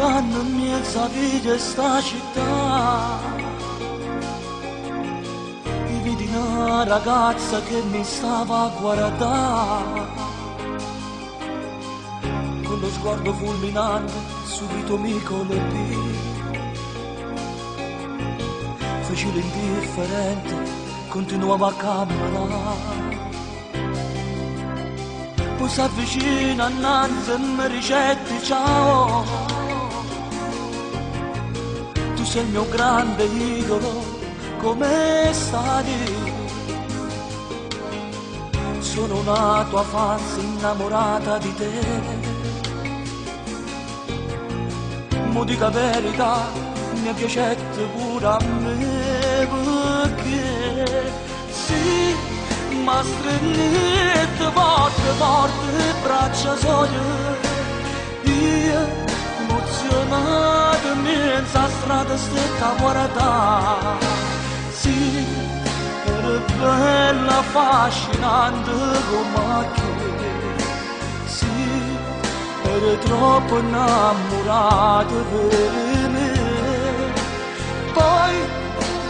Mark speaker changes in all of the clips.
Speaker 1: camminando in mezzo a vita e sta città, e vedi una ragazza che mi stava a guardare, con lo sguardo fulminante subito mi colpì. Feci l'indifferente, continuava a camminare, poi si avvicina innanzi e mi ricetti ciao. Tu sei il mio grande idolo, come stai? Sono una tua fan innamorata di te. Mo dica verità, mi piacete pure a me, perché sì, ma stringete forte braccia soglie, io emozionato mezza strada stretta a guardare, sì, era bella, affascinante come te, sì, era troppo innamorata per me. Poi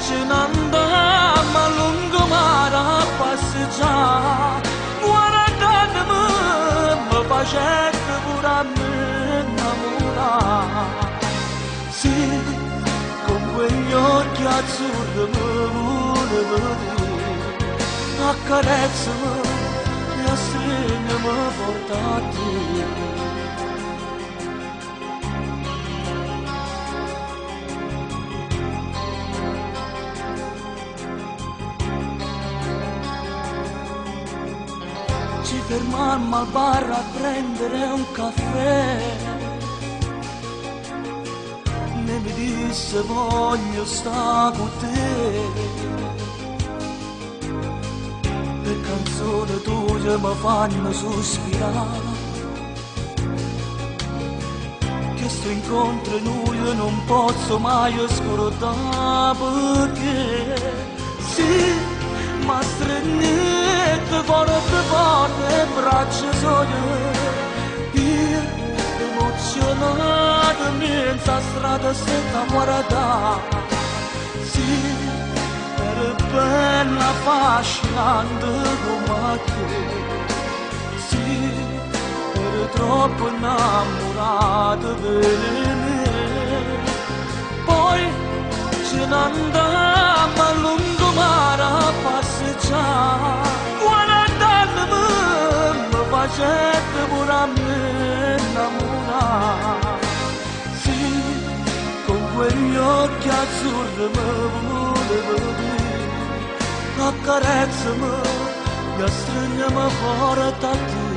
Speaker 1: ce ne andammo a lungomare a passeggiare, guardandomi mi facette pure a me innamorare. Sì, con quegli occhi azzurri mi volevo dire, accarezzami e stringimi forte a te. Ci fermammo al bar a prendere un caffè, ne mi disse voglio stare con te, le canzoni tue mi fanno sospirare, che sto incontro noi io non posso mai scordare, perché sì, ma stringete forte braccia soglie, io emozionato mezza strada stretta a guardare, sì, era bella, affascinante come te, sì, era troppo innamorata per me. Poi ce ne andammo a lungomare a passeggiare, guardandomi mi facette pure a me innamorare, sì, con quegli occhi azzurri mi volevo dire, accarezzami e stringimi forte a te.